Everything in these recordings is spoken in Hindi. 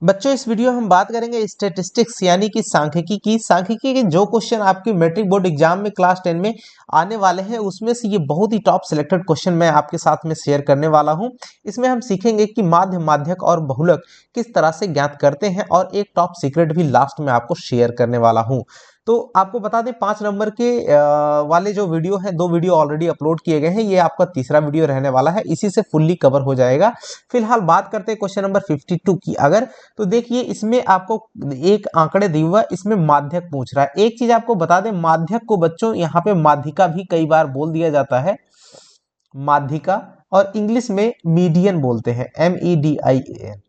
बच्चों इस वीडियो हम बात करेंगे स्टेटिस्टिक्स यानी कि सांख्यिकी की। सांख्यिकी के जो क्वेश्चन आपके मैट्रिक बोर्ड एग्जाम में क्लास 10 में आने वाले हैं उसमें से ये बहुत ही टॉप सिलेक्टेड क्वेश्चन मैं आपके साथ में शेयर करने वाला हूं। इसमें हम सीखेंगे कि माध्य, माध्यक और बहुलक किस तरह से ज्ञात करते हैं और एक टॉप सीक्रेट भी लास्ट में आपको शेयर करने वाला हूं। तो आपको बता दें 5 नंबर के वाले जो वीडियो है, 2 वीडियो ऑलरेडी अपलोड किए गए हैं, ये आपका तीसरा वीडियो रहने वाला है, इसी से फुल्ली कवर हो जाएगा। फिलहाल बात करते हैं क्वेश्चन नंबर 52 की। अगर तो देखिए इसमें आपको एक आंकड़े दिया हुआ है, इसमें माध्यक पूछ रहा है। एक चीज आपको बता दें, माध्यक को बच्चों यहाँ पे माध्यिका भी कई बार बोल दिया जाता है, माध्यिका, और इंग्लिश में मीडियन बोलते हैं, MEDIAN,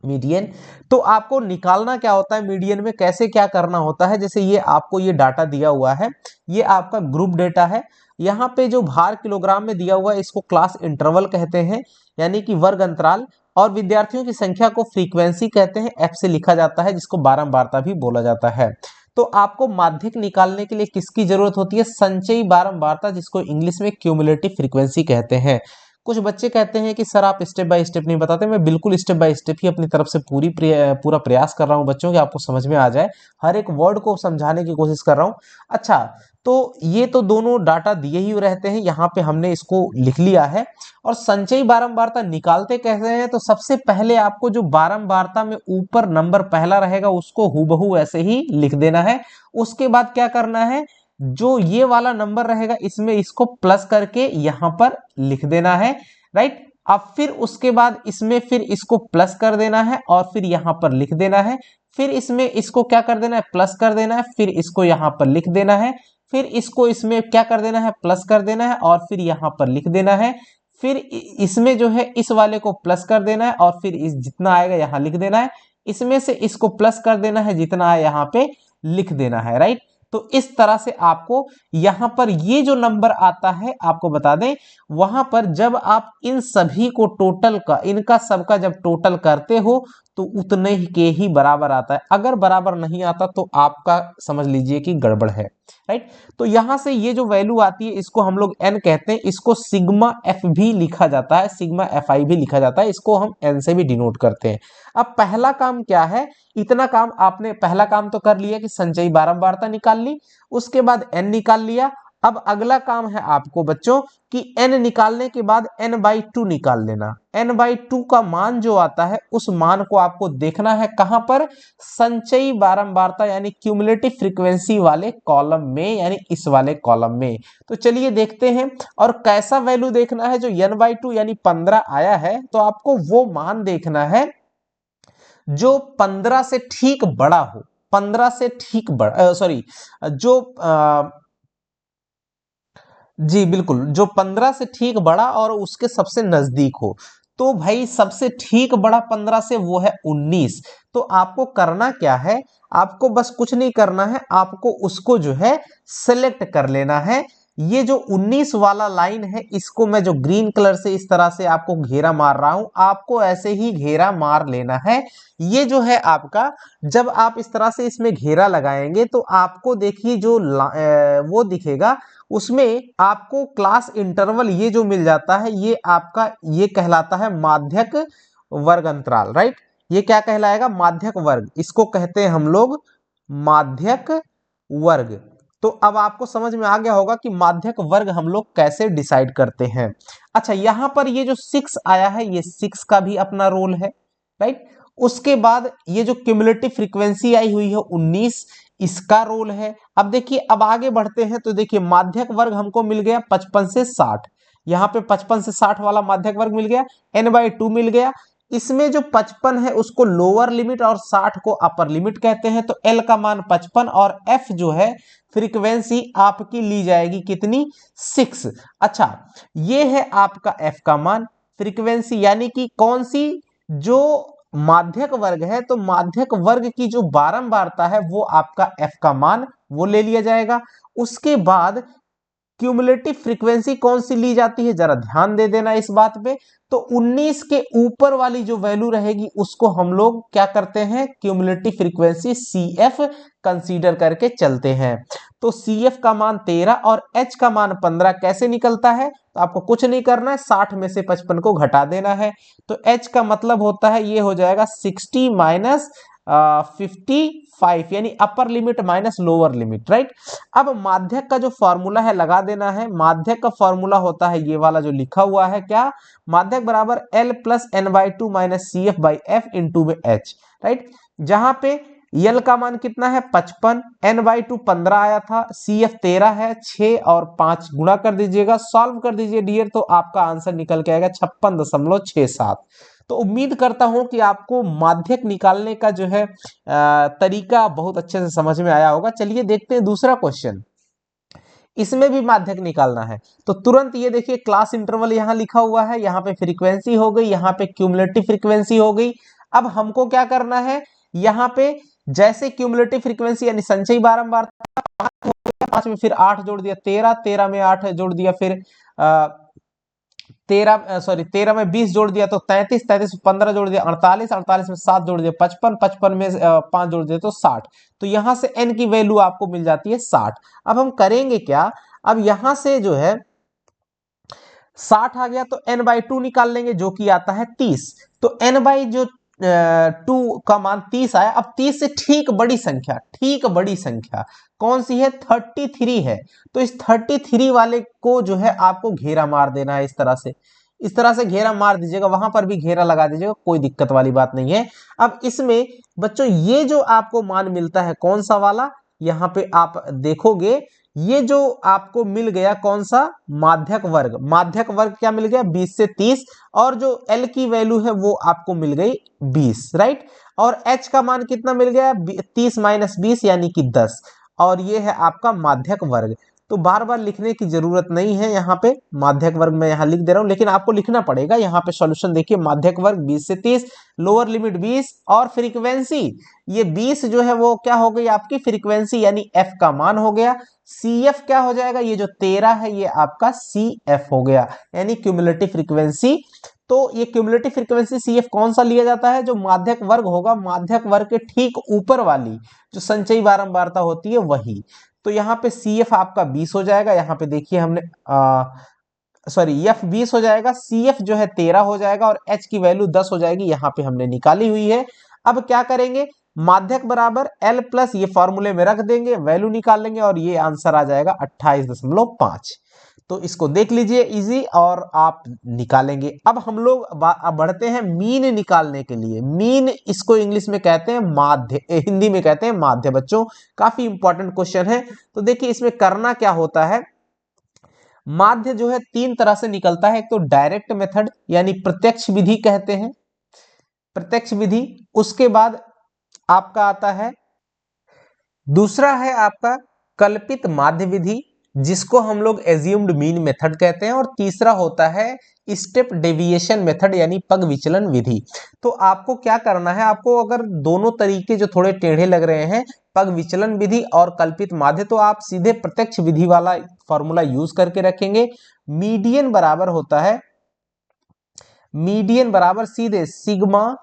मीडियन। तो आपको निकालना क्या होता है, मीडियन में कैसे क्या करना होता है। जैसे ये आपको ये डाटा दिया हुआ है, ये आपका ग्रुप डेटा है। यहाँ पे जो भार किलोग्राम में दिया हुआ है इसको क्लास इंटरवल कहते हैं, यानी कि वर्ग अंतराल, और विद्यार्थियों की संख्या को फ्रीक्वेंसी कहते हैं, F से लिखा जाता है, जिसको बारंबारता भी बोला जाता है। तो आपको माध्यक निकालने के लिए किसकी जरूरत होती है, संचयी बारंबारता, जिसको इंग्लिश में क्यूमुलेटिव फ्रीक्वेंसी कहते हैं। कुछ बच्चे कहते हैं कि सर आप स्टेप बाय स्टेप नहीं बताते। मैं बिल्कुल स्टेप बाय स्टेप ही अपनी तरफ से पूरा प्रयास कर रहा हूं बच्चों, कि आपको समझ में आ जाए, हर एक वर्ड को समझाने की कोशिश कर रहा हूं। अच्छा, तो ये तो दोनों डाटा दिए ही रहते हैं, यहाँ पे हमने इसको लिख लिया है। और संचयी बारंबारता निकालते कैसे हैं, तो सबसे पहले आपको जो बारंबारता में ऊपर नंबर पहला रहेगा उसको हूबहू ऐसे ही लिख देना है। उसके बाद क्या करना है, जो ये वाला नंबर रहेगा इसमें इसको प्लस करके यहां पर लिख देना है, राइट। अब फिर उसके बाद इसमें फिर इसको प्लस कर देना है और फिर यहां पर लिख देना है। फिर इसमें इसको क्या कर देना है, प्लस कर देना है, फिर इसको यहां पर लिख देना है। फिर इसको इसमें क्या कर देना है, प्लस कर देना है और फिर यहां पर लिख देना है। फिर इसमें जो है इस वाले को प्लस कर देना है और फिर इस जितना आएगा यहां लिख देना है। इसमें से इसको प्लस कर देना है, जितना आए यहां पे लिख देना है, राइट। तो इस तरह से आपको यहां पर ये जो नंबर आता है, आपको बता दें, वहां पर जब आप इन सभी को टोटल का, इनका सबका जब टोटल करते हो तो उतने ही के ही बराबर आता है। अगर बराबर नहीं आता तो आपका समझ लीजिए कि गड़बड़ है, राइट। तो यहां से ये जो वैल्यू आती है इसको हम लोग n कहते हैं, इसको सिग्मा f भी लिखा जाता है, सिग्मा fi भी लिखा जाता है, इसको हम n से भी डिनोट करते हैं। अब पहला काम क्या है, इतना काम आपने, पहला काम तो कर लिया कि संचयी बारंबारता निकाल ली, उसके बाद n निकाल लिया। अब अगला काम है आपको बच्चों कि n निकालने के बाद n/2 निकाल लेना। n/2 का मान जो आता है उस मान को आपको देखना है कहां पर, संचयी बारंबारता यानी क्यूमुलेटिव फ्रीक्वेंसी वाले कॉलम में, यानी इस वाले कॉलम में। तो चलिए देखते हैं। और कैसा वैल्यू देखना है, जो n/2 यानी 15 आया है, तो आपको वो मान देखना है जो 15 से ठीक बड़ा हो, 15 से ठीक बड़ा, सॉरी, जो जी बिल्कुल, जो 15 से ठीक बड़ा और उसके सबसे नजदीक हो। तो भाई सबसे ठीक बड़ा 15 से वो है 19। तो आपको करना क्या है, आपको बस कुछ नहीं करना है, आपको उसको जो है सेलेक्ट कर लेना है। ये जो 19 वाला लाइन है, इसको मैं जो ग्रीन कलर से इस तरह से आपको घेरा मार रहा हूं, आपको ऐसे ही घेरा मार लेना है। ये जो है आपका, जब आप इस तरह से इसमें घेरा लगाएंगे तो आपको देखिए जो वो दिखेगा, उसमें आपको क्लास इंटरवल ये जो मिल जाता है, ये आपका ये कहलाता है माध्यक वर्ग अंतराल, राइट। ये क्या कहलाएगा, माध्यक वर्ग, इसको कहते हैं हम लोग माध्यक वर्ग। तो अब आपको समझ में आ गया होगा कि माध्यक वर्ग हम लोग कैसे डिसाइड करते हैं। अच्छा, यहां पर ये जो 6 आया है, ये 6 का भी अपना रोल है, राइट। उसके बाद ये जो क्यूमुलेटिव फ्रीक्वेंसी आई हुई है 19, इसका रोल है। अब देखिए, अब आगे बढ़ते हैं तो देखिए माध्यक वर्ग हमको मिल गया 55 से 60, यहाँ पे 55 से 60 वाला माध्यक वर्ग मिल गया, n/2 मिल गया। इसमें जो 55 है उसको लोअर लिमिट और 60 को अपर लिमिट कहते हैं। तो L का मान 55 और F जो है फ्रीक्वेंसी आपकी ली जाएगी कितनी, 6। अच्छा, ये है आपका F का मान, फ्रीक्वेंसी यानी कि कौन सी, जो माध्यक वर्ग है, तो माध्यक वर्ग की जो बारंबारता है वो आपका F का मान वो ले लिया जाएगा। उसके बाद क्यूमुलेटिव फ्रीक्वेंसी कौन सी ली जाती है, जरा ध्यान दे देना इस बात पे। तो 19 के ऊपर वाली जो वैल्यू रहेगी उसको हम लोग क्या करते हैं, क्यूमुलेटिव फ्रीक्वेंसी CF कंसीडर करके चलते हैं। तो CF का मान 13 और H का मान 15 कैसे निकलता है, तो आपको कुछ नहीं करना है, 60 में से 55 को घटा देना है। तो H का मतलब होता है ये हो जाएगा 60 माइनस 55, यानी upper limit minus lower limit, right. अब माध्यक का जो फॉर्मूला है लगा देना है। माध्यक का फॉर्मूला होता है ये वाला जो लिखा हुआ है, क्या, माध्यक बराबर L plus N/2 minus CF/F into में H, राइट। जहां पे L का मान कितना है 55, N/2 15 आया था, CF 13 है, 6 और 5 गुणा कर दीजिएगा, सॉल्व कर दीजिए डियर, तो आपका आंसर निकल के आएगा 56.67। तो उम्मीद करता हूं कि आपको माध्यक निकालने का जो है तरीका बहुत अच्छे से समझ में आया होगा। चलिए देखते हैं दूसरा क्वेश्चन, इसमें भी माध्यक निकालना है। तो तुरंत ये देखिए क्लास इंटरवल यहाँ लिखा हुआ है, यहाँ पे फ्रीक्वेंसी हो गई, यहाँ पे क्यूमुलेटिव फ्रीक्वेंसी हो गई। अब हमको क्या करना है, यहाँ पे जैसे क्यूमुलेटिव फ्रीक्वेंसी यानी संचयी बारंबारता 5 में फिर 8 जोड़ दिया 13, 13 में 8 जोड़ दिया फिर 13 में 20 जोड़ दिया तो 33, 33 में 15 जोड़ दिया 48, 48 में 7 जोड़ दिया 55, 55 में 5 जोड़ दिया तो 60। तो यहां से n की वैल्यू आपको मिल जाती है 60। अब हम करेंगे क्या, अब यहां से जो है 60 आ गया तो n/2 निकाल लेंगे जो कि आता है 30। तो n/2 का मान 30 आया। अब 30 से ठीक बड़ी संख्या कौन सी है, 33 है। तो इस 33 वाले को जो है आपको घेरा मार देना है, इस तरह से घेरा मार दीजिएगा, वहां पर भी घेरा लगा दीजिएगा, कोई दिक्कत वाली बात नहीं है। अब इसमें बच्चों ये जो आपको मान मिलता है कौन सा वाला, यहां पे आप देखोगे ये जो आपको मिल गया कौन सा, माध्यक वर्ग क्या मिल गया 20 से 30, और जो L की वैल्यू है वो आपको मिल गई 20, राइट। और H का मान कितना मिल गया 30 माइनस 20 यानी कि 10, और ये है आपका माध्यक वर्ग। तो बार बार लिखने की जरूरत नहीं है, यहाँ पे माध्यक वर्ग मैं यहाँ लिख दे रहा हूँ, लेकिन आपको लिखना पड़ेगा। यहाँ पे सॉल्यूशन देखिए, माध्यक वर्ग 20 से 30, लोअर लिमिट 20 और फ्रीक्वेंसी ये 20 जो है वो क्या हो गई आपकी फ्रीक्वेंसी यानी F का मान हो गया। CF क्या हो जाएगा, ये जो 13 है ये आपका CF हो गया, यानी क्यूमुलेटिव फ्रीक्वेंसी। तो ये क्यूमुलेटिव फ्रीक्वेंसी CF कौन सा लिया जाता है, जो माध्यक वर्ग होगा, माध्यक वर्ग के ठीक ऊपर वाली जो संचयी बारंबारता होती है वही। तो यहाँ पे CF आपका 20 हो जाएगा, यहाँ पे देखिए हमने F 20 हो जाएगा, CF जो है 13 हो जाएगा और H की वैल्यू 10 हो जाएगी, यहाँ पे हमने निकाली हुई है। अब क्या करेंगे, माध्यक बराबर L प्लस ये फॉर्मूले में रख देंगे, वैल्यू निकाल लेंगे और ये आंसर आ जाएगा 28.5। तो इसको देख लीजिए इजी, और आप निकालेंगे। अब हम लोग बढ़ते हैं मीन निकालने के लिए। मीन इसको इंग्लिश में कहते हैं माध्य, हिंदी में कहते हैं माध्य। बच्चों काफी इंपॉर्टेंट क्वेश्चन है। तो देखिए इसमें करना क्या होता है, माध्य जो है 3 तरह से निकलता है। एक तो डायरेक्ट मेथड यानी प्रत्यक्ष विधि कहते हैं, प्रत्यक्ष विधि। उसके बाद आपका आता है, दूसरा है आपका कल्पित माध्य विधि जिसको हम लोग एज्यूम्ड मीन मेथड कहते हैं, और तीसरा होता है स्टेप डेविएशन मेथड यानी पग विचलन विधि। तो आपको क्या करना है, आपको अगर दोनों तरीके जो थोड़े टेढ़े लग रहे हैं, पग विचलन विधि और कल्पित माध्य, तो आप सीधे प्रत्यक्ष विधि वाला फॉर्मूला यूज करके रखेंगे। मीडियन बराबर होता है, मीडियन बराबर सीधे सिग्मा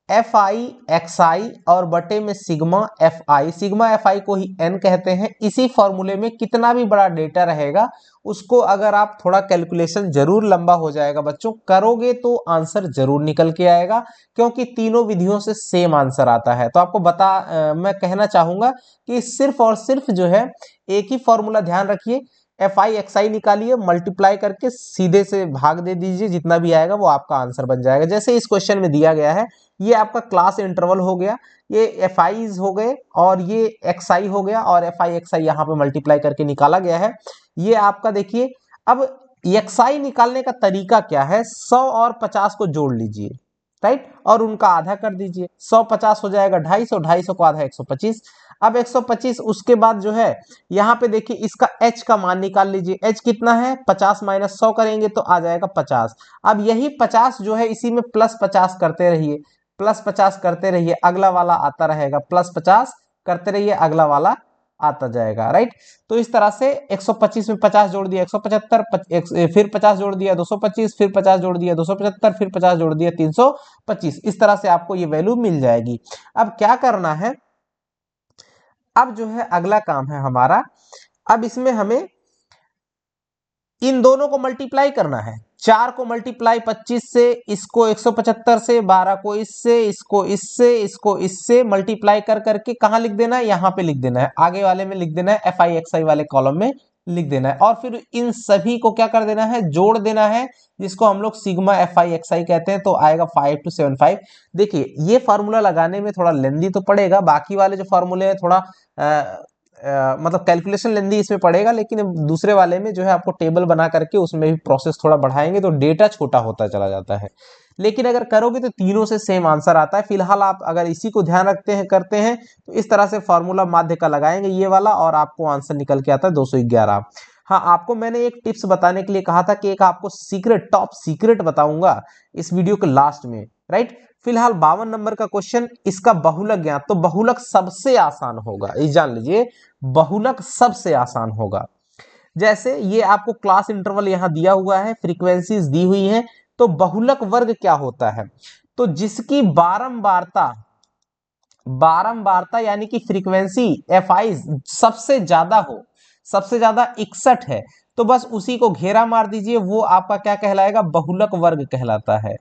FI/XI और बटे में सिग्मा FI, सिग्मा FI को ही n कहते हैं। इसी फॉर्मूले में कितना भी बड़ा डेटा रहेगा उसको अगर आप थोड़ा कैलकुलेशन जरूर लंबा हो जाएगा बच्चों, करोगे तो आंसर जरूर निकल के आएगा, क्योंकि तीनों विधियों से सेम आंसर आता है। तो आपको मैं कहना चाहूंगा कि सिर्फ और सिर्फ जो है एक ही फॉर्मूला ध्यान रखिए, FI/XI निकालिए, मल्टीप्लाई करके सीधे से भाग दे दीजिए, जितना भी आएगा वो आपका आंसर बन जाएगा। जैसे इस क्वेश्चन में दिया गया है, ये आपका क्लास इंटरवल हो गया, ये FIs हो गए और ये XI हो गया, और FI/XI यहाँ पे मल्टीप्लाई करके निकाला गया है। ये आपका देखिए, अब XI निकालने का तरीका क्या है, 100 और 50 को जोड़ लीजिए, राइट, और उनका आधा कर दीजिए। 100 50 हो जाएगा 250, 250 को आधा 125। अब 125 उसके बाद जो है यहाँ पे देखिए इसका H का मान निकाल लीजिए। H कितना है, 50 माइनस 100 करेंगे तो आ जाएगा 50। अब यही 50 जो है इसी में प्लस 50 करते रहिए, प्लस 50 करते रहिए, अगला वाला आता रहेगा, प्लस 50 करते रहिए, अगला वाला आता जाएगा, राइट। तो इस तरह से 125 में 50 जोड़ दिया 175, फिर 50 जोड़ दिया 225, फिर 50 जोड़ दिया 275, फिर 50 जोड़ दिया 325। इस तरह से आपको ये वैल्यू मिल जाएगी। अब क्या करना है, अब जो है अगला काम है हमारा, अब इसमें हमें इन दोनों को मल्टीप्लाई करना है। 4 को मल्टीप्लाई 25 से, इसको 175 से, 12 को इससे, इसको इससे, इसको इससे मल्टीप्लाई कर करके कहां लिख देना है, यहां पे लिख देना है, आगे वाले में लिख देना है, एफ आई एक्स आई वाले कॉलम में लिख देना है। और फिर इन सभी को क्या कर देना है, जोड़ देना है, जिसको हम लोग सिग्मा एफ आई एक्स आई कहते हैं। तो आएगा 5275। देखिए ये फार्मूला लगाने में थोड़ा लेंदी तो पड़ेगा, बाकी वाले जो फार्मूले हैं थोड़ा मतलब कैलकुलेशन लेंदी इसमें पड़ेगा, लेकिन दूसरे वाले में जो है आपको टेबल बना करके उसमें भी प्रोसेस थोड़ा बढ़ाएंगे तो डेटा छोटा होता चला जाता है। लेकिन अगर करोगे तो तीनों से सेम आंसर आता है। फिलहाल आप अगर इसी को ध्यान रखते हैं, करते हैं, तो इस तरह से फॉर्मूला माध्य का लगाएंगे ये वाला, और आपको आंसर निकल के आता है 211। हाँ, आपको मैंने एक टिप्स बताने के लिए कहा था कि एक आपको सीक्रेट, टॉप सीक्रेट बताऊंगा इस वीडियो के लास्ट में, राइट। फिलहाल 52 नंबर का क्वेश्चन, इसका बहुलक ज्ञात, तो बहुलक सबसे आसान होगा, ये जान लीजिए, बहुलक सबसे आसान होगा। जैसे ये आपको क्लास इंटरवल यहां दिया हुआ है, फ्रीक्वेंसीज दी हुई है, तो बहुलक वर्ग क्या होता है, तो जिसकी बारंबारता, बारंबारता यानी कि फ्रीक्वेंसी एफ आई सबसे ज्यादा हो, सबसे ज्यादा 61 है, तो बस उसी को घेरा मार दीजिए, वो आपका क्या कहलाएगा, बहुलक वर्ग कहलाता है।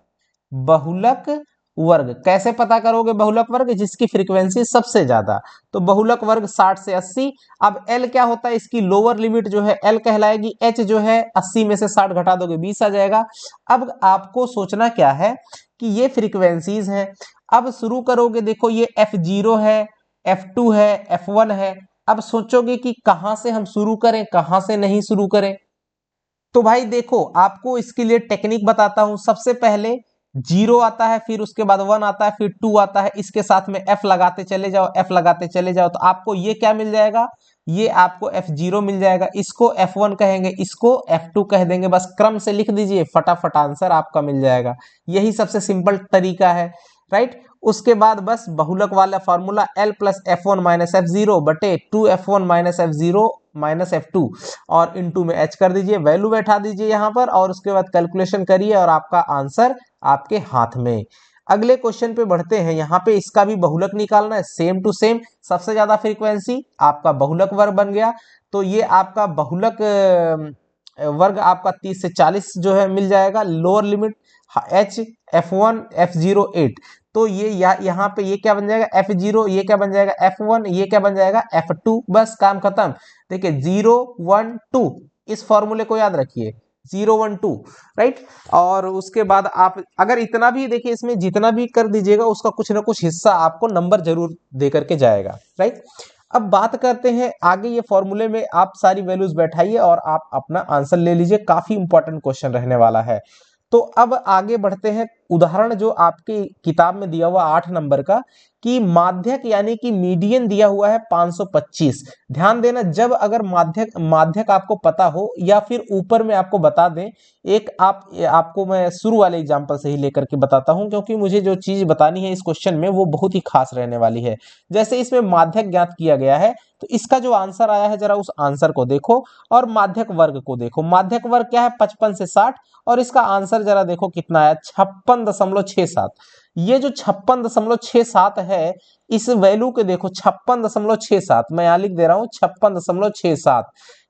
बहुलक वर्ग कैसे पता करोगे, बहुलक वर्ग जिसकी फ्रीक्वेंसी सबसे ज्यादा, तो बहुलक वर्ग 60 से 80। अब एल क्या होता है, इसकी लोअर लिमिट जो है एल कहलाएगी, एच जो है 80 में से 60 घटा दोगे 20 आ जाएगा। अब आपको सोचना क्या है कि ये फ्रीक्वेंसीज हैं, अब शुरू करोगे, देखो ये F0 है, F2 है, F1 है। अब सोचोगे कि कहां से हम शुरू करें, कहां से नहीं शुरू करें, तो भाई देखो आपको इसके लिए टेक्निक बताता हूं। सबसे पहले 0 आता है, फिर उसके बाद 1 आता है, फिर 2 आता है, इसके साथ में F लगाते चले जाओ, F लगाते चले जाओ, तो आपको ये क्या मिल जाएगा, ये आपको F0 मिल जाएगा, इसको F1 कहेंगे, इसको F2 कह देंगे, बस क्रम से लिख दीजिए, फटाफट आंसर आपका मिल जाएगा। यही सबसे सिंपल तरीका है, राइट। उसके बाद बस बहुलक वाला formula L plus F1 minus F0 बटे 2F1 minus F0 minus F2, और इनटू में H कर दीजिए, वैल्यू बैठा दीजिए यहाँ पर, और उसके बाद कैलकुलेशन करिए और आपका आंसर आपके हाथ में। अगले क्वेश्चन पे बढ़ते हैं, यहाँ पे इसका भी बहुलक निकालना है, सेम टू सेम, सबसे ज्यादा फ्रीक्वेंसी आपका बहुलक वर्ग बन गया, तो ये आपका बहुलक वर्ग आपका 30 से 40 जो है मिल जाएगा। Lower limit H F1 F0 8, तो ये यहाँ पे ये क्या बन जाएगा F0, ये क्या बन जाएगा F1, ये क्या बन जाएगा F2, बस काम खत्म। देखिए 0 1 2, इस फॉर्मूले को याद रखिए, 0 1 2, राइट। और उसके बाद आप अगर इतना भी देखिए, इसमें जितना भी कर दीजिएगा उसका कुछ ना कुछ हिस्सा आपको नंबर जरूर दे करके जाएगा, राइट। अब बात करते हैं आगे, ये फॉर्मूले में आप सारी वैल्यूज बैठाइए और आप अपना आंसर ले लीजिए, काफी इंपॉर्टेंट क्वेश्चन रहने वाला है। तो अब आगे बढ़ते हैं, उदाहरण जो आपकी किताब में दिया हुआ 8 नंबर का, कि माध्यक यानी कि मीडियन दिया हुआ है 525। ध्यान देना, जब अगर माध्यक आपको पता हो या फिर ऊपर में आपको बता दें, एक आपको मैं शुरू वाले एग्जांपल से ही लेकर के बताता हूं, क्योंकि मुझे जो चीज बतानी है इस क्वेश्चन में वो बहुत ही खास रहने वाली है। जैसे इसमें माध्यक ज्ञात किया गया है, तो इसका जो आंसर आया है जरा उस आंसर को देखो और माध्यक वर्ग को देखो। माध्यक वर्ग क्या है 55 से 60, और इसका आंसर जरा देखो कितना आया 56.67। ये जो 56.67 है, इस वैल्यू के देखो 56.67, मैं यहां लिख दे रहा हूं 56.67।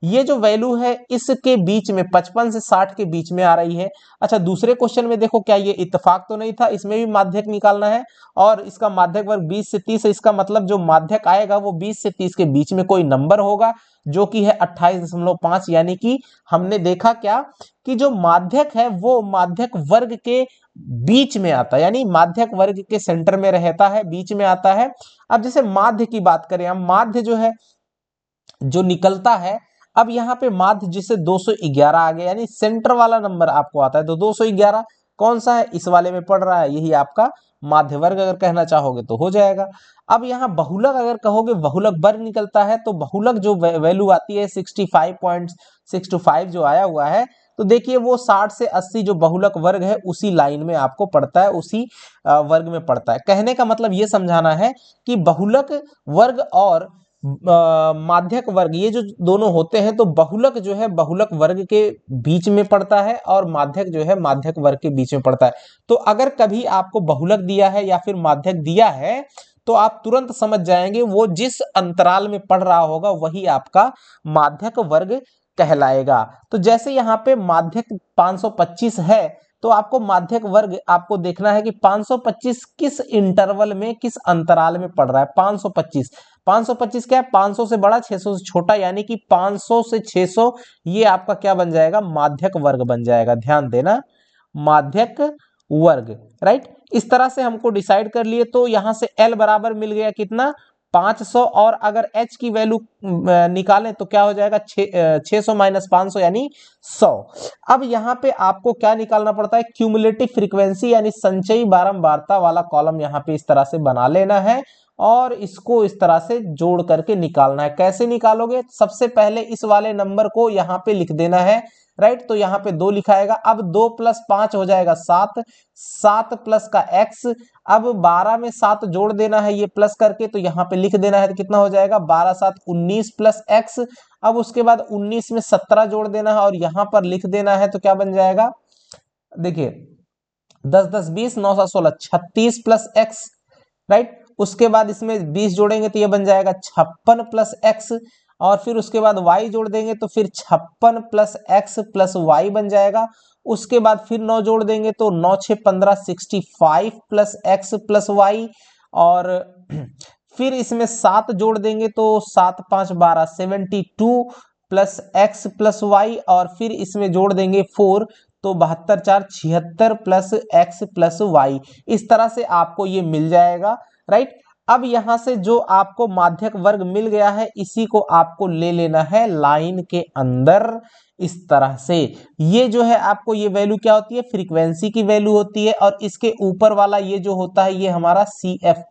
ये जो वैल्यू है इसके बीच में 55 से 60 के बीच में आ रही है। अच्छा, दूसरे क्वेश्चन में देखो, क्या ये इत्तेफाक तो नहीं था, इसमें भी माध्यक निकालना है और इसका माध्यक वर्ग 20 से 30 है। इसका मतलब जो माध्यक आएगा वो 20 से 30 के बीच में कोई नंबर होगा, जो कि है 28.5। यानी कि हमने देखा क्या कि जो माध्यक है वो माध्यक वर्ग के बीच में आता है, यानी माध्यक वर्ग के सेंटर में रहता है, बीच में आता है। अब जैसे माध्य की बात करें, हम माध्य जो है जो निकलता है, अब यहाँ पे माध्य जिसे 211 आ गया, यानी सेंटर वाला नंबर आपको आता है, तो 211 कौन सा है, इस वाले में पड़ रहा है, यही आपका माध्य वर्ग अगर कहना चाहोगे तो हो जाएगा। अब यहाँ बहुलक अगर कहोगे बहुलक वर्ग निकलता है, तो बहुलक जो वैल्यू आती है 65.625 जो आया हुआ है, तो देखिए वो 60 से 80 जो बहुलक वर्ग है उसी लाइन में आपको पड़ता है, उसी वर्ग में पड़ता है। कहने का मतलब ये समझाना है कि बहुलक वर्ग और माध्यक वर्ग, ये जो दोनों होते हैं तो बहुलक जो है बहुलक वर्ग के बीच में पड़ता है और माध्यक जो है माध्यक वर्ग के बीच में पड़ता है। तो अगर कभी आपको बहुलक दिया है या फिर माध्यक दिया है तो आप तुरंत समझ जाएंगे वो जिस अंतराल में पढ़ रहा होगा वही आपका माध्यक वर्ग कहलाएगा। तो जैसे यहाँ पे माध्यक 525 है तो आपको माध्यक वर्ग आपको देखना है कि 525 किस इंटरवल में किस अंतराल में पड़ रहा है। 525 क्या है, 500 से बड़ा 600 से छोटा, यानी कि 500 से 600 ये आपका क्या बन जाएगा, माध्यक वर्ग बन जाएगा। ध्यान देना, माध्यक वर्ग, राइट। इस तरह से हमको डिसाइड कर लिए। तो यहां से L बराबर मिल गया कितना, 500, और अगर H की वैल्यू निकालें तो क्या हो जाएगा, 600 माइनस 500 यानी 100। अब यहाँ पे आपको क्या निकालना पड़ता है, क्यूमुलेटिव फ्रीक्वेंसी यानी संचयी बारंबारता वाला कॉलम यहाँ पे इस तरह से बना लेना है और इसको इस तरह से जोड़ करके निकालना है। कैसे निकालोगे, सबसे पहले इस वाले नंबर को यहाँ पे लिख देना है, राइट। तो यहाँ पे 2 लिखाएगा। अब 2 प्लस 5 हो जाएगा 7, 7 प्लस का x, अब 12 में 7 जोड़ देना है ये प्लस करके, तो यहाँ पे लिख देना है तो कितना हो जाएगा, 12 7 19 प्लस x। अब उसके बाद 19 में 17 जोड़ देना है और यहाँ पर लिख देना है तो क्या बन जाएगा, देखिए 10 10 20 9 7 16 36 प्लस x, राइट। उसके बाद इसमें 20 जोड़ेंगे तो ये बन जाएगा 56 प्लस एक्स, और फिर उसके बाद y जोड़ देंगे तो फिर 56 प्लस एक्स प्लस वाई बन जाएगा। उसके बाद फिर 9 जोड़ देंगे तो 9 6 15 65 प्लस एक्स प्लस वाई, और फिर इसमें 7 जोड़ देंगे तो 7 5 12 72 प्लस एक्स प्लस वाई, और फिर इसमें जोड़ देंगे 4 तो 72 4 76 प्लस एक्स प्लस वाई। इस तरह से आपको ये मिल जाएगा, राइट। अब यहां से जो आपको माध्यक वर्ग मिल गया है इसी को आपको ले लेना है लाइन के अंदर इस तरह से। ये जो है आपको ये वैल्यू क्या होती है, फ्रीक्वेंसी की वैल्यू होती है, और इसके ऊपर वाला ये जो होता है ये हमारा CF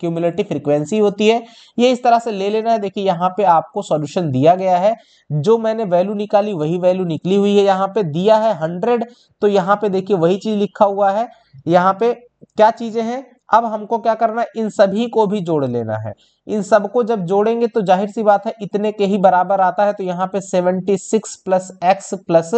क्यूमुलेटिव फ्रीक्वेंसी होती है। ये इस तरह से ले लेना है। देखिए यहाँ पे आपको सॉल्यूशन दिया गया है, जो मैंने वैल्यू निकाली वही वैल्यू निकली हुई है। यहाँ पे दिया है 100, तो यहाँ पे देखिए वही चीज लिखा हुआ है। यहाँ पे क्या चीजें हैं, अब हमको क्या करना है, इन सभी को भी जोड़ लेना है। इन सबको जब जोड़ेंगे तो जाहिर सी बात है इतने के ही बराबर आता है, तो यहाँ पे 76 प्लस एक्स प्लस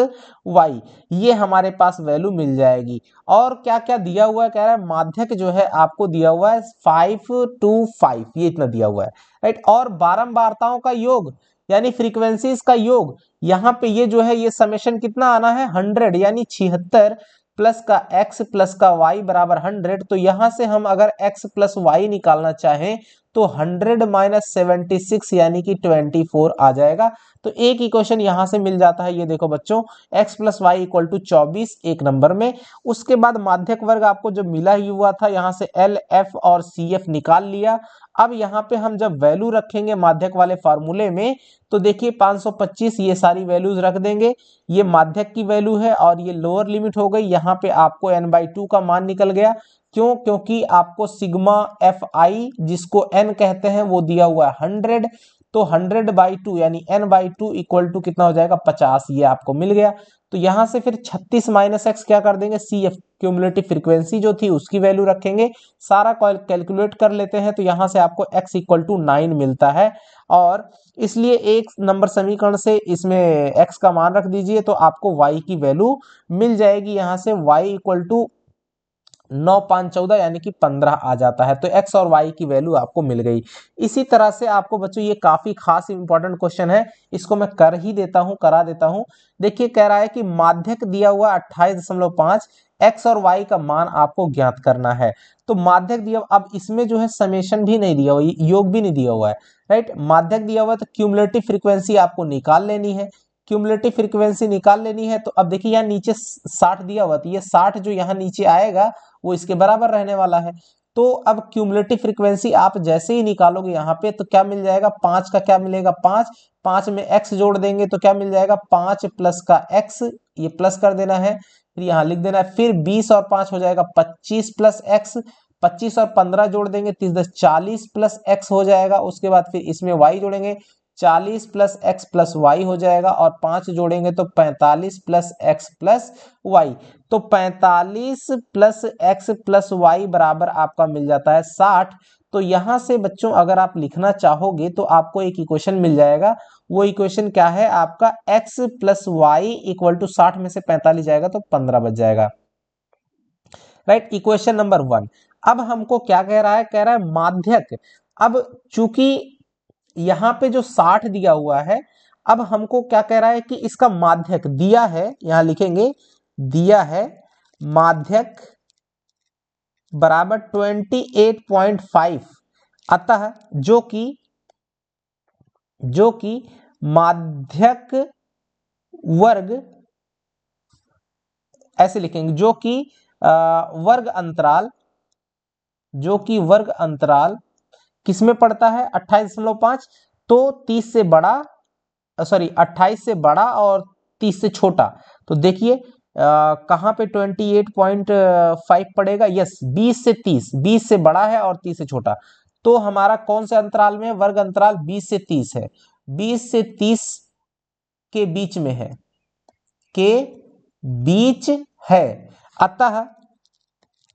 वाई, ये हमारे पास वैल्यू मिल जाएगी। और क्या क्या दिया हुआ है, कह रहा है माध्यक जो है आपको दिया हुआ है 5 to 5, ये इतना दिया हुआ है, राइट। और बारंबारताओं का योग यानी फ्रीक्वेंसीज का योग, यहाँ पे ये जो है ये समेशन कितना आना है, 100 यानी 76 प्लस का x प्लस का y बराबर 100। तो यहां से हम अगर x प्लस वाई निकालना चाहें तो 100 माइनस 76 यानी कि 24 आ जाएगा। तो एक इक्वेशन यहां से मिल जाता है, ये देखो बच्चों, x plus y equal to 24 एक नंबर में। उसके बाद माध्यक वर्ग आपको जो मिला ही हुआ था, यहां से L F और CF निकाल लिया। अब यहाँ पे हम जब वैल्यू रखेंगे माध्यक वाले फार्मूले में तो देखिए 525 ये सारी वैल्यूज रख देंगे, ये माध्यक की वैल्यू है और ये लोअर लिमिट हो गई। यहाँ पे आपको n/2 का मान निकल गया, क्यों, क्योंकि आपको सिग्मा fi जिसको n कहते हैं वो दिया हुआ है 100, तो 100/2 यानी n/2 इक्वल टू कितना हो जाएगा, 50, ये आपको मिल गया। तो यहां से फिर 36 माइनस एक्स क्या कर देंगे, CF क्यूमुलेटिव फ्रीक्वेंसी जो थी उसकी वैल्यू रखेंगे, सारा कैलकुलेट कर लेते हैं। तो यहां से आपको x इक्वल टू 9 मिलता है, और इसलिए एक नंबर समीकरण से इसमें x का मान रख दीजिए तो आपको y की वैल्यू मिल जाएगी। यहां से y इक्वल टू 9 5 14 यानी कि 15 आ जाता है। तो x और y की वैल्यू आपको मिल गई। इसी तरह से आपको बच्चों ये काफी खास इंपॉर्टेंट क्वेश्चन है, इसको मैं करा देता हूं। देखिए कह रहा है कि माध्यक दिया हुआ 28.5, x और y का मान आपको ज्ञात करना है। तो माध्यक दिया, अब इसमें जो है समेशन भी नहीं दिया हुआ, योग भी नहीं दिया हुआ है, राइट। माध्यक दिया हुआ है तो क्यूमुलेटिव फ्रीक्वेंसी आपको निकाल लेनी है। क्यूमुलेटिव फ्रीक्वेंसी निकाल लेनी है तो अब देखिए यहाँ नीचे 60 दिया हुआ, तो ये 60 जो यहाँ नीचे आएगा वो इसके बराबर रहने वाला है। तो अब क्यूमुलेटिव फ्रीक्वेंसी आप जैसे ही निकालोगे यहाँ पे तो क्या मिल जाएगा, 5 का क्या मिलेगा, 5, 5 में x जोड़ देंगे तो क्या मिल जाएगा, 5 प्लस का x, ये प्लस कर देना है, फिर यहाँ लिख देना है, फिर 20 और 5 हो जाएगा 25 प्लस x, 25 और 15 जोड़ देंगे 30 10 40 प्लस x हो जाएगा। उसके बाद फिर इसमें y जोड़ेंगे, 40 प्लस एक्स प्लस वाई हो जाएगा, और 5 जोड़ेंगे तो 45 प्लस एक्स प्लस वाई। तो 45 प्लस एक्स प्लस वाई बराबर आपका मिल जाता है 60। तो यहाँ से बच्चों अगर आप लिखना चाहोगे तो आपको एक इक्वेशन मिल जाएगा। वो इक्वेशन क्या है आपका, x plus y equal to 60 में से 45 जाएगा तो 15 बच जाएगा। Right, equation number 1। अब हमको क्या कह रहा है, कह रहा है माध्यक। अब चूंकि यहाँ पे जो 60 दिया हुआ है, अब हमको क्या कह रहा है कि इसका माध्यक दिया है, यहां लिखेंगे दिया है माध्यक बराबर 28.5, अतः जो कि माध्यक वर्ग, ऐसे लिखेंगे जो कि वर्ग अंतराल किसमें पड़ता है 28.5, तो 30 से बड़ा, सॉरी 28 से बड़ा और 30 से छोटा। तो देखिए कहां पे 28.5 पड़ेगा, यस 20 से 30, 20 से बड़ा है और 30 से छोटा। तो हमारा कौन से अंतराल में है, वर्ग अंतराल 20 से 30 है, 20 से 30 के बीच में है,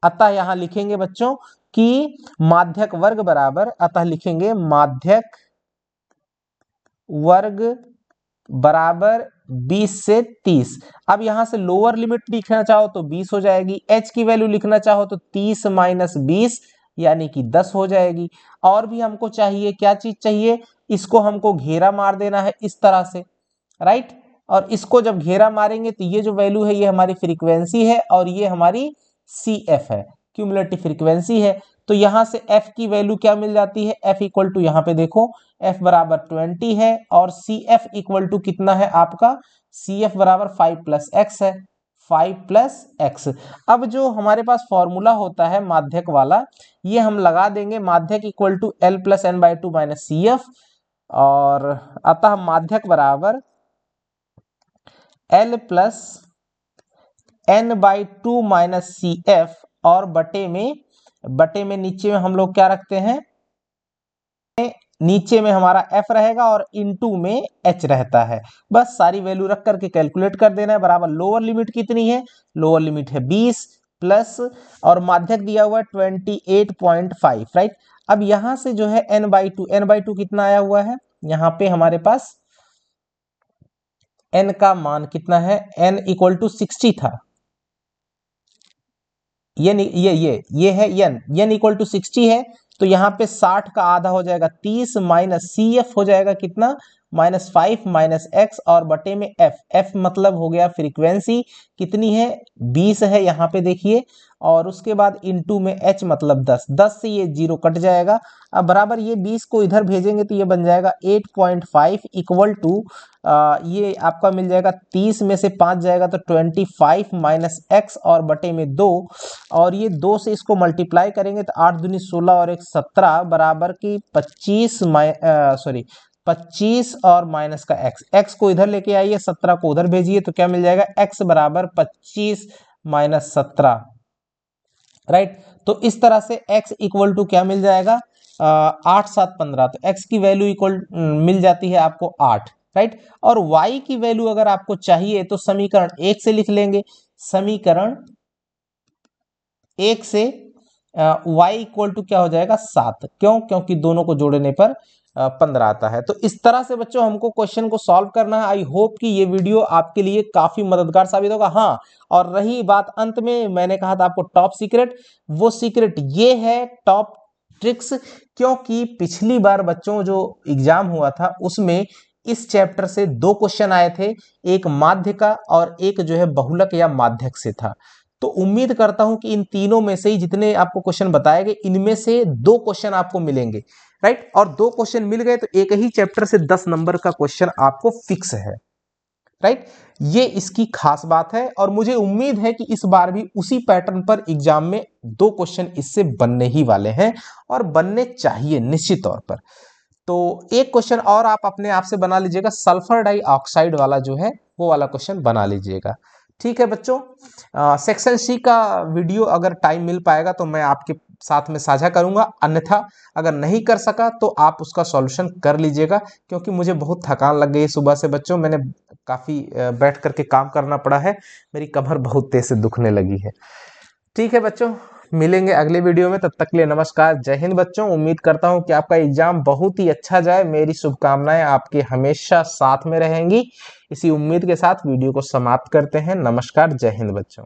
अतः यहां लिखेंगे बच्चों कि माध्यक वर्ग बराबर, अतः लिखेंगे माध्यक वर्ग बराबर 20 से 30। अब यहां से लोअर लिमिट लिखना चाहो तो 20 हो जाएगी, h की वैल्यू लिखना चाहो तो 30 माइनस 20 यानी कि 10 हो जाएगी। और भी हमको चाहिए, क्या चीज चाहिए, इसको हमको घेरा मार देना है इस तरह से, राइट। और इसको जब घेरा मारेंगे तो ये जो वैल्यू है ये हमारी फ्रीक्वेंसी है और ये हमारी CF है, क्यूमुलेटिव फ्रीक्वेंसी है। तो यहां से f की वैल्यू क्या मिल जाती है, f इक्वल टू, यहां पे देखो f बराबर 20 है और CF इक्वल टू कितना है आपका, CF बराबर 5 प्लस एक्स है, 5 प्लस एक्स। अब जो हमारे पास फॉर्मूला होता है माध्यक वाला, ये हम लगा देंगे, माध्यक equal to L plus N by two minus CF, और अतः माध्यक बराबर L plus N by two minus CF, और बटे में नीचे में हम लोग क्या रखते हैं, नीचे में हमारा f रहेगा और इनटू में h रहता है। बस सारी वैल्यू रख करके कैलकुलेट कर देना है। बराबर लोअर लिमिट कितनी है, लोअर लिमिट है 20 प्लस, और माध्यक दिया हुआ है 28.5, राइट। अब यहां से जो है n बाई टू कितना आया हुआ है, यहां पे हमारे पास n का मान कितना है, n इक्वल टू 60 था, ये है n इक्वल टू 60 है। तो यहाँ पे 60 का आधा हो जाएगा 30 माइनस CF हो जाएगा कितना, -5 माइनस एक्स, और बटे में f मतलब हो गया फ्रीक्वेंसी कितनी है, 20 है यहाँ पे देखिए, और उसके बाद इनटू में h मतलब 10 से ये 0 कट जाएगा। अब बराबर ये 20 को इधर भेजेंगे तो ये बन जाएगा 8.5 इक्वल टू, ये आपका मिल जाएगा 30 में से 5 जाएगा तो 25 माइनस एक्स और बटे में 2, और ये 2 से इसको मल्टीप्लाई करेंगे तो 8 दूनी 16 और 1 17 बराबर की 25 और माइनस का x को इधर लेके आइए, 17 को उधर भेजिए तो क्या मिल जाएगा, x बराबर 25 माइनस 17, राइट। तो इस तरह से x इक्वल टू क्या मिल जाएगा, 8 7 15, तो x की वैल्यू इक्वल मिल जाती है आपको 8, राइट। और y की वैल्यू अगर आपको चाहिए तो समीकरण 1 से लिख लेंगे, समीकरण 1 से y इक्वल टू क्या हो जाएगा 7, क्यों, क्योंकि दोनों को जोड़ने पर 15 आता है। तो इस तरह से बच्चों हमको क्वेश्चन को सॉल्व करना है। आई होप कि ये वीडियो आपके लिए काफी मददगार साबित होगा। हाँ, और रही बात अंत में, मैंने कहा था आपको टॉप सीक्रेट, वो सीक्रेट ये है टॉप ट्रिक्स, क्योंकि पिछली बार बच्चों जो एग्जाम हुआ था उसमें इस चैप्टर से 2 क्वेश्चन आए थे, एक माध्य का और एक जो है बहुलक या माध्यक से था। तो उम्मीद करता हूं कि इन तीनों में से ही जितने आपको क्वेश्चन बताए गए, इनमें से 2 क्वेश्चन आपको मिलेंगे, राइट। और 2 क्वेश्चन मिल गए तो एक ही चैप्टर से 10 नंबर का क्वेश्चन आपको फिक्स है, राइट। ये इसकी खास बात है, और मुझे उम्मीद है कि इस बार भी उसी पैटर्न पर एग्जाम में 2 क्वेश्चन इससे बनने ही वाले हैं, और बनने चाहिए निश्चित तौर पर। तो एक क्वेश्चन और आप अपने आप से बना लीजिएगा, सल्फर डाइऑक्साइड वाला जो है वो वाला क्वेश्चन बना लीजिएगा, ठीक है बच्चों। सेक्शन सी का वीडियो अगर टाइम मिल पाएगा तो मैं आपके साथ में साझा करूंगा, अन्यथा अगर नहीं कर सका तो आप उसका सॉल्यूशन कर लीजिएगा, क्योंकि मुझे बहुत थकान लग गई सुबह से बच्चों, मैंने काफ़ी बैठ करके काम करना पड़ा है, मेरी कमर बहुत तेज से दुखने लगी है। ठीक है बच्चों, मिलेंगे अगले वीडियो में, तब तक के लिए नमस्कार, जय हिंद बच्चों। उम्मीद करता हूं कि आपका एग्जाम बहुत ही अच्छा जाए। मेरी शुभकामनाएं आपके हमेशा साथ में रहेंगी। इसी उम्मीद के साथ वीडियो को समाप्त करते हैं। नमस्कार, जय हिंद बच्चों।